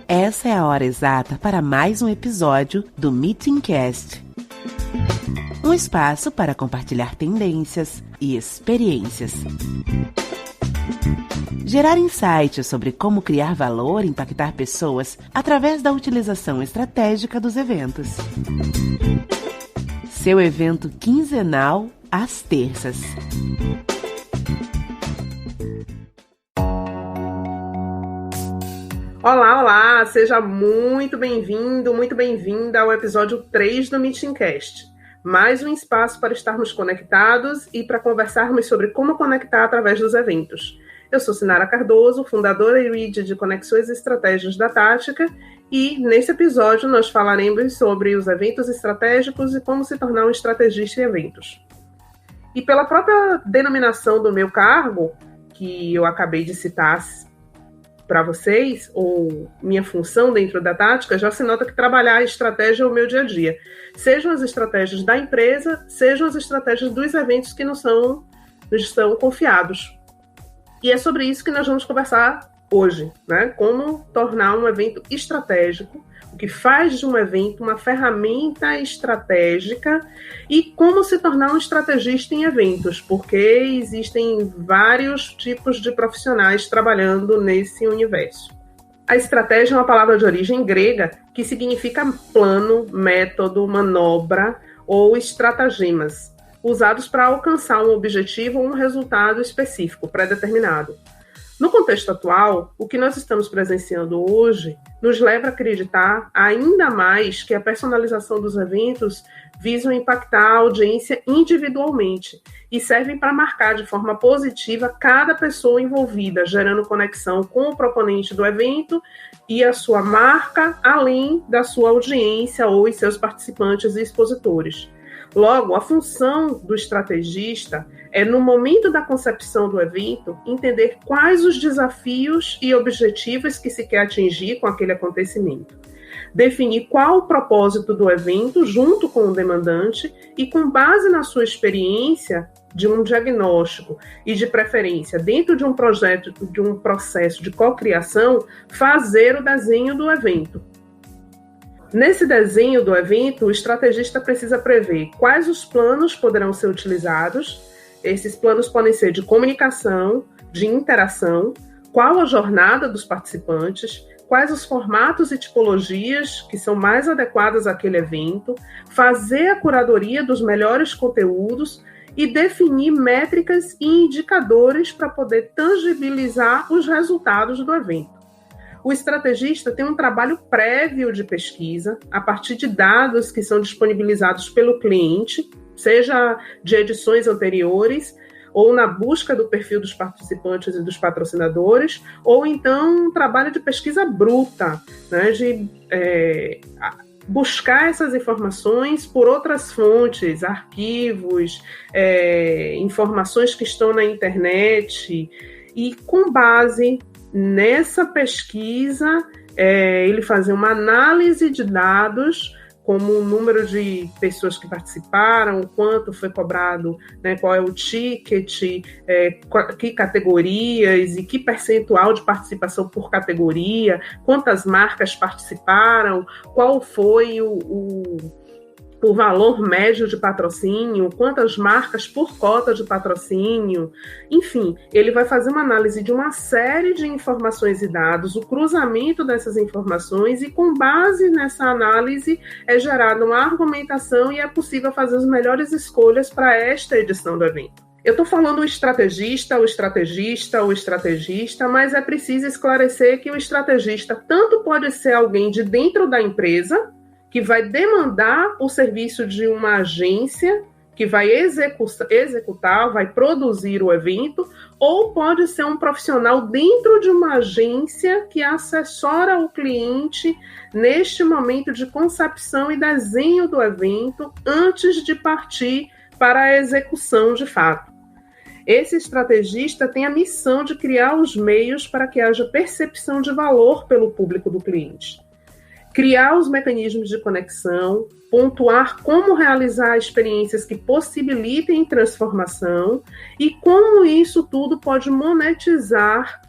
Essa é a hora exata para mais um episódio do Meetingcast. Um espaço para compartilhar tendências e experiências. Gerar insights sobre como criar valor e impactar pessoas através da utilização estratégica dos eventos. Seu evento quinzenal às terças. Olá, seja muito bem-vindo, muito bem-vinda ao episódio 3 do Meetingcast. Mais um espaço para estarmos conectados e para conversarmos sobre como conectar através dos eventos. Eu sou Sinara Cardoso, fundadora e lead de Conexões e Estratégias da Tática, e nesse episódio nós falaremos sobre os eventos estratégicos e como se tornar um estrategista em eventos. E pela própria denominação do meu cargo, que eu acabei de citar para vocês, ou minha função dentro da tática, já se nota que trabalhar a estratégia é o meu dia a dia. Sejam as estratégias da empresa, sejam as estratégias dos eventos que nos estão confiados. E é sobre isso que nós vamos conversar hoje, né? Como tornar um evento estratégico, o que faz de um evento uma ferramenta estratégica e como se tornar um estrategista em eventos, porque existem vários tipos de profissionais trabalhando nesse universo. A estratégia é uma palavra de origem grega que significa plano, método, manobra ou estratagemas, usados para alcançar um objetivo ou um resultado específico, pré-determinado. No contexto atual, o que nós estamos presenciando hoje nos leva a acreditar ainda mais que a personalização dos eventos visam impactar a audiência individualmente e servem para marcar de forma positiva cada pessoa envolvida, gerando conexão com o proponente do evento e a sua marca, além da sua audiência ou os seus participantes e expositores. Logo, a função do estrategista é, no momento da concepção do evento, entender quais os desafios e objetivos que se quer atingir com aquele acontecimento. Definir qual o propósito do evento junto com o demandante e, com base na sua experiência de um diagnóstico e, de preferência, dentro de um projeto, de um processo de cocriação, fazer o desenho do evento. Nesse desenho do evento, o estrategista precisa prever quais os planos poderão ser utilizados. Esses planos podem ser de comunicação, de interação, qual a jornada dos participantes, quais os formatos e tipologias que são mais adequadas àquele evento, fazer a curadoria dos melhores conteúdos e definir métricas e indicadores para poder tangibilizar os resultados do evento. O estrategista tem um trabalho prévio de pesquisa, a partir de dados que são disponibilizados pelo cliente, seja de edições anteriores, ou na busca do perfil dos participantes e dos patrocinadores, ou então um trabalho de pesquisa bruta, né, de buscar essas informações por outras fontes, arquivos, informações que estão na internet, e com base nessa pesquisa, ele fazer uma análise de dados, como o número de pessoas que participaram, quanto foi cobrado, né, qual é o ticket, que categorias e que percentual de participação por categoria, quantas marcas participaram, qual foi o valor médio de patrocínio, quantas marcas por cota de patrocínio, enfim, ele vai fazer uma análise de uma série de informações e dados, o cruzamento dessas informações, e com base nessa análise é gerada uma argumentação e é possível fazer as melhores escolhas para esta edição do evento. Eu estou falando o estrategista, mas é preciso esclarecer que o estrategista tanto pode ser alguém de dentro da empresa, que vai demandar o serviço de uma agência que vai executar, vai produzir o evento, ou pode ser um profissional dentro de uma agência que assessora o cliente neste momento de concepção e desenho do evento antes de partir para a execução de fato. Esse estrategista tem a missão de criar os meios para que haja percepção de valor pelo público do cliente. Criar os mecanismos de conexão, pontuar como realizar experiências que possibilitem transformação e como isso tudo pode monetizar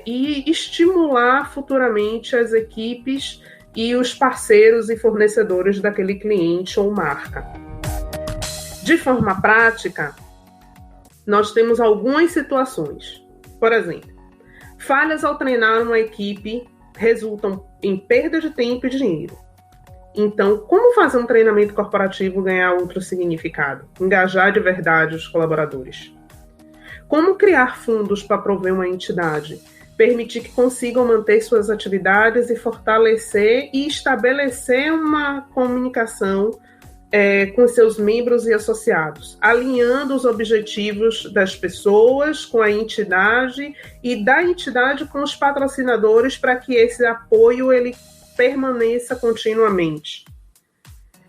e estimular futuramente as equipes e os parceiros e fornecedores daquele cliente ou marca. De forma prática, nós temos algumas situações. Por exemplo, falhas ao treinar uma equipe resultam em perda de tempo e dinheiro. Então, como fazer um treinamento corporativo ganhar outro significado? Engajar de verdade os colaboradores. Como criar fundos para prover uma entidade? Permitir que consigam manter suas atividades e fortalecer e estabelecer uma comunicação com seus membros e associados, alinhando os objetivos das pessoas com a entidade e da entidade com os patrocinadores para que esse apoio ele permaneça continuamente.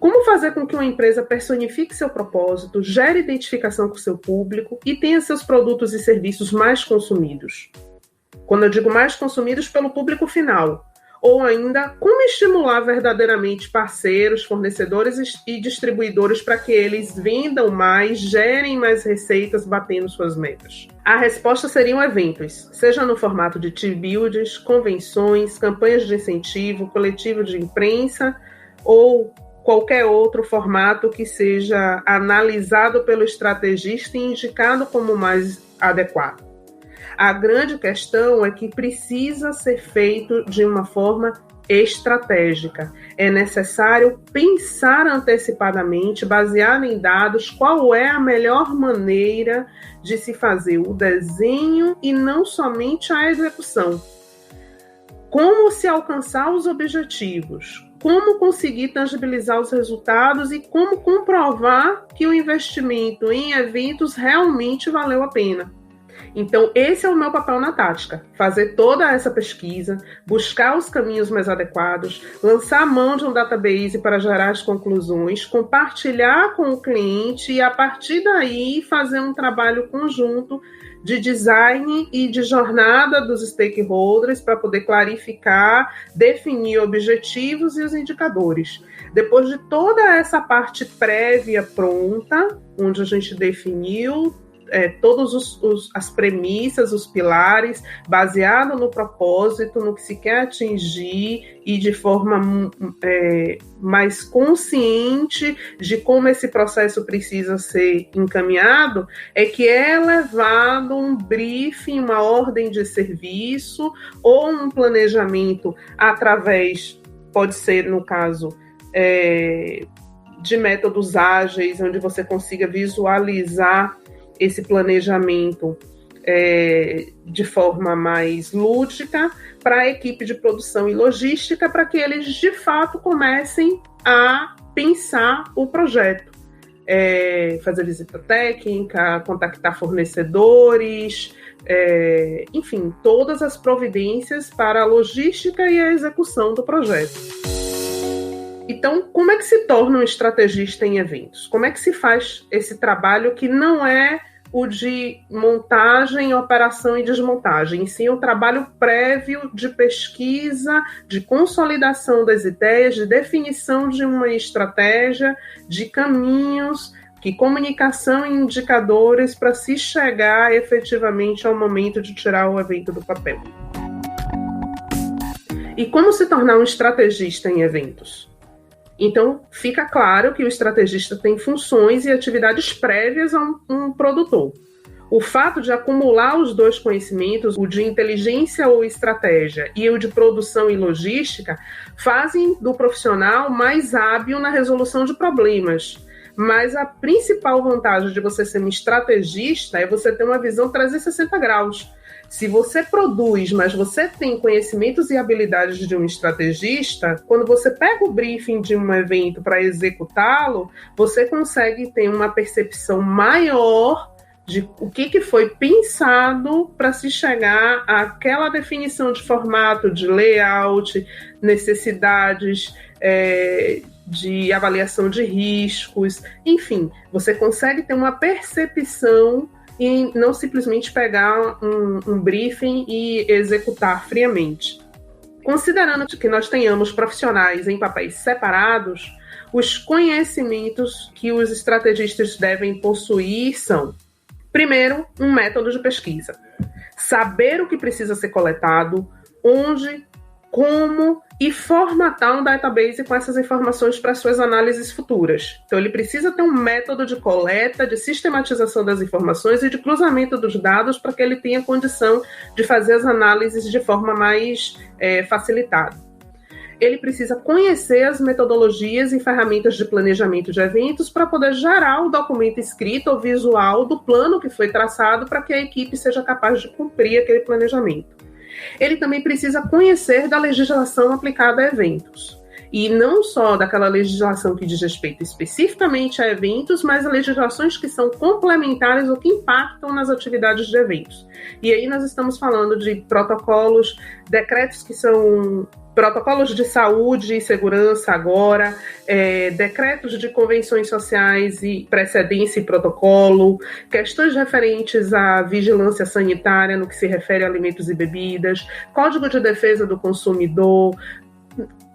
Como fazer com que uma empresa personifique seu propósito, gere identificação com seu público e tenha seus produtos e serviços mais consumidos? Quando eu digo mais consumidos, pelo público final. Ou ainda, como estimular verdadeiramente parceiros, fornecedores e distribuidores para que eles vendam mais, gerem mais receitas, batendo suas metas? A resposta seriam eventos, seja no formato de team buildings, convenções, campanhas de incentivo, coletivo de imprensa ou qualquer outro formato que seja analisado pelo estrategista e indicado como mais adequado. A grande questão é que precisa ser feito de uma forma estratégica. É necessário pensar antecipadamente, baseado em dados, qual é a melhor maneira de se fazer o desenho e não somente a execução. Como se alcançar os objetivos, como conseguir tangibilizar os resultados e como comprovar que o investimento em eventos realmente valeu a pena. Então, esse é o meu papel na tática, fazer toda essa pesquisa, buscar os caminhos mais adequados, lançar a mão de um database para gerar as conclusões, compartilhar com o cliente e, a partir daí, fazer um trabalho conjunto de design e de jornada dos stakeholders para poder clarificar, definir objetivos e os indicadores. Depois de toda essa parte prévia pronta, onde a gente definiu todas as premissas, os pilares, baseado no propósito, no que se quer atingir e de forma mais consciente de como esse processo precisa ser encaminhado, é que é levado um briefing, uma ordem de serviço ou um planejamento através, pode ser no caso, de métodos ágeis, onde você consiga visualizar esse planejamento de forma mais lúdica para a equipe de produção e logística, para que eles de fato comecem a pensar o projeto, fazer visita técnica, contactar fornecedores, enfim, todas as providências para a logística e a execução do projeto. Então, como é que se torna um estrategista em eventos? Como é que se faz esse trabalho que não é o de montagem, operação e desmontagem, e sim o trabalho prévio de pesquisa, de consolidação das ideias, de definição de uma estratégia, de caminhos, de comunicação e indicadores para se chegar efetivamente ao momento de tirar o evento do papel. E como se tornar um estrategista em eventos? Então, fica claro que o estrategista tem funções e atividades prévias a um produtor. O fato de acumular os dois conhecimentos, o de inteligência ou estratégia e o de produção e logística, fazem do profissional mais hábil na resolução de problemas. Mas a principal vantagem de você ser um estrategista é você ter uma visão 360 graus. Se você produz, mas você tem conhecimentos e habilidades de um estrategista, quando você pega o briefing de um evento para executá-lo, você consegue ter uma percepção maior de o que foi pensado para se chegar àquela definição de formato, de layout, necessidades, de avaliação de riscos, enfim, você consegue ter uma percepção e não simplesmente pegar um briefing e executar friamente. Considerando que nós tenhamos profissionais em papéis separados, os conhecimentos que os estrategistas devem possuir são, primeiro, um método de pesquisa. saber o que precisa ser coletado, onde, como e formatar um database com essas informações para suas análises futuras. Então, ele precisa ter um método de coleta, de sistematização das informações e de cruzamento dos dados para que ele tenha condição de fazer as análises de forma mais facilitada. Ele precisa conhecer as metodologias e ferramentas de planejamento de eventos para poder gerar o documento escrito ou visual do plano que foi traçado para que a equipe seja capaz de cumprir aquele planejamento. Ele também precisa conhecer da legislação aplicada a eventos. E não só daquela legislação que diz respeito especificamente a eventos, mas a legislações que são complementares ou que impactam nas atividades de eventos. E aí nós estamos falando de protocolos, decretos que são protocolos de saúde e segurança agora, decretos de convenções sociais e precedência e protocolo, questões referentes à vigilância sanitária no que se refere a alimentos e bebidas, Código de Defesa do Consumidor,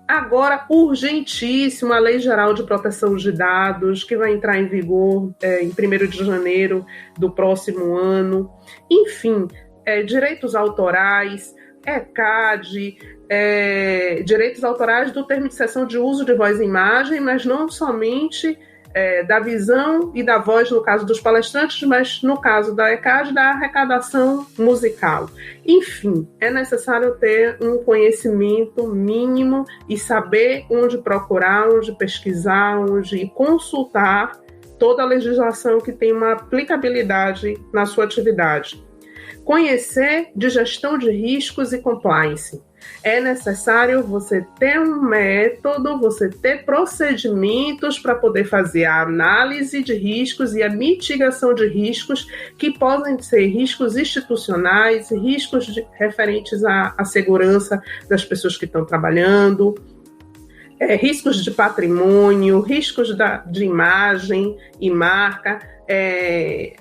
agora urgentíssimo a Lei Geral de Proteção de Dados, que vai entrar em vigor em 1º de janeiro do próximo ano, enfim, direitos autorais, ECAD, direitos autorais do termo de cessão de uso de voz e imagem, mas não somente da visão e da voz no caso dos palestrantes, mas no caso da ECAD, da arrecadação musical. Enfim, é necessário ter um conhecimento mínimo e saber onde procurar, onde pesquisar, onde consultar toda a legislação que tem uma aplicabilidade na sua atividade. Conhecer de gestão de riscos e compliance. É necessário você ter um método, você ter procedimentos para poder fazer a análise de riscos e a mitigação de riscos que podem ser riscos institucionais, riscos referentes à segurança das pessoas que estão trabalhando, riscos de patrimônio, riscos de imagem e marca.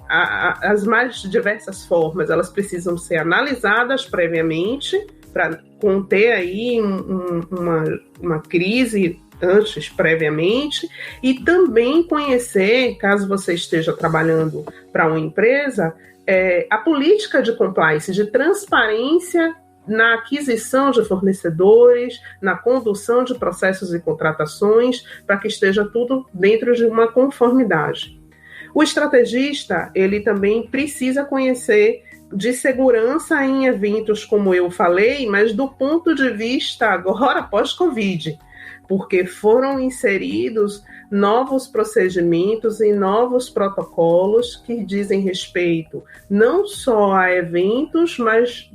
As mais diversas formas, elas precisam ser analisadas previamente para conter aí uma crise antes, previamente, e também conhecer, caso você esteja trabalhando para uma empresa, a política de compliance, de transparência na aquisição de fornecedores, na condução de processos e contratações, para que esteja tudo dentro de uma conformidade. O estrategista, ele também precisa conhecer de segurança em eventos, como eu falei, mas do ponto de vista agora pós-Covid, porque foram inseridos novos procedimentos e novos protocolos que dizem respeito não só a eventos, mas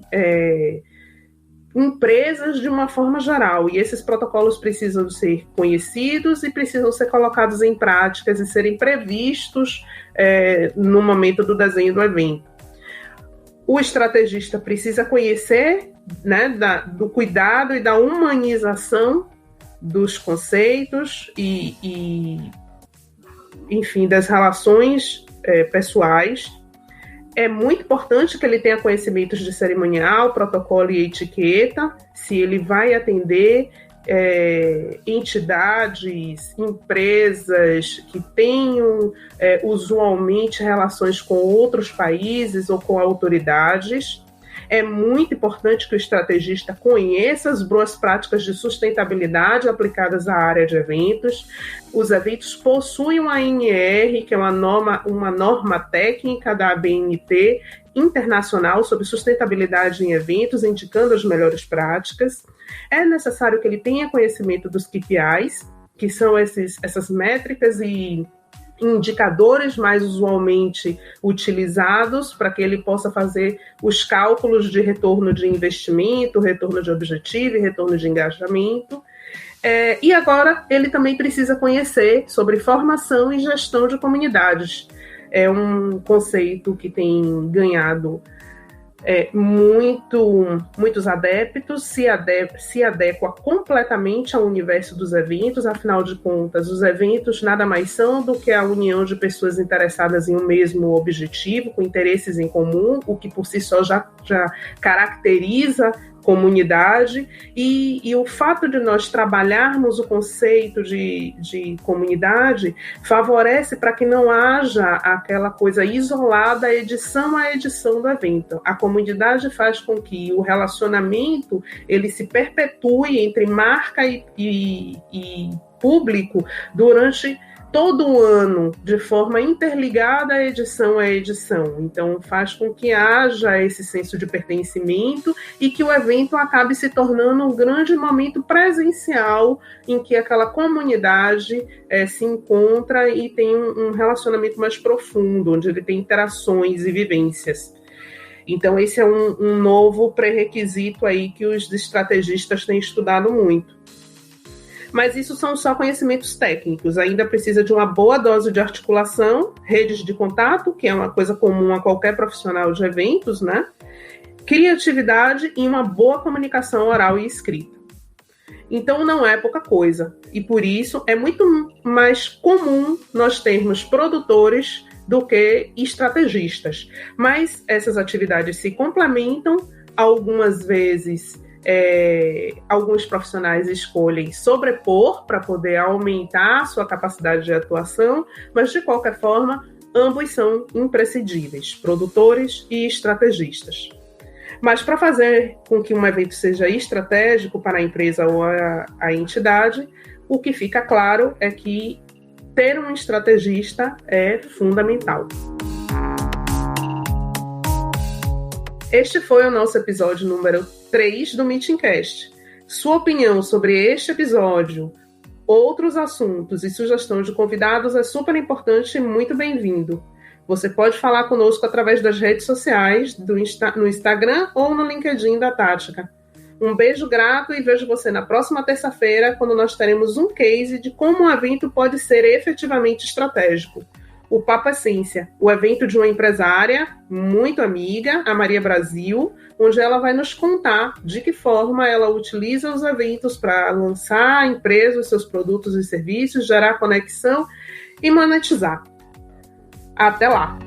empresas de uma forma geral, e esses protocolos precisam ser conhecidos e precisam ser colocados em práticas e serem previstos no momento do desenho do evento. O estrategista precisa conhecer, né, do cuidado e da humanização dos conceitos enfim, das relações pessoais. É muito importante que ele tenha conhecimentos de cerimonial, protocolo e etiqueta, se ele vai atender entidades, empresas que tenham usualmente relações com outros países ou com autoridades. É muito importante que o estrategista conheça as boas práticas de sustentabilidade aplicadas à área de eventos. Os eventos possuem uma ANR, que é uma norma técnica da ABNT internacional sobre sustentabilidade em eventos, indicando as melhores práticas. É necessário que ele tenha conhecimento dos KPIs, que são essas métricas e indicadores mais usualmente utilizados para que ele possa fazer os cálculos de retorno de investimento, retorno de objetivo e retorno de engajamento. E agora ele também precisa conhecer sobre formação e gestão de comunidades. É um conceito que tem ganhado muitos adeptos, se adequa completamente ao universo dos eventos. Afinal de contas, os eventos nada mais são do que a união de pessoas interessadas em um mesmo objetivo, com interesses em comum, o que por si só já caracteriza comunidade, e o fato de nós trabalharmos o conceito de comunidade favorece para que não haja aquela coisa isolada, edição a edição do evento. A comunidade faz com que o relacionamento ele se perpetue entre marca e público durante todo o ano, de forma interligada a edição. Então, faz com que haja esse senso de pertencimento e que o evento acabe se tornando um grande momento presencial em que aquela comunidade se encontra e tem um relacionamento mais profundo, onde ele tem interações e vivências. Então, esse é um novo pré-requisito aí que os estrategistas têm estudado muito. Mas isso são só conhecimentos técnicos, ainda precisa de uma boa dose de articulação, redes de contato, que é uma coisa comum a qualquer profissional de eventos, né? Criatividade e uma boa comunicação oral e escrita. Então não é pouca coisa, e por isso é muito mais comum nós termos produtores do que estrategistas. Mas essas atividades se complementam, algumas vezes alguns profissionais escolhem sobrepor para poder aumentar a sua capacidade de atuação, mas de qualquer forma, ambos são imprescindíveis, produtores e estrategistas. Mas para fazer com que um evento seja estratégico para a empresa ou a entidade, o que fica claro é que ter um estrategista é fundamental. Este foi o nosso episódio número 3 do Meetingcast. Sua opinião sobre este episódio, outros assuntos e sugestão de convidados é super importante e muito bem-vindo. Você pode falar conosco através das redes sociais, no Instagram ou no LinkedIn da Tática. Um beijo grato e vejo você na próxima terça-feira, quando nós teremos um case de como um evento pode ser efetivamente estratégico. O Papo Essência, o evento de uma empresária muito amiga, a Maria Brasil, onde ela vai nos contar de que forma ela utiliza os eventos para lançar a empresa, os seus produtos e serviços, gerar conexão e monetizar. Até lá!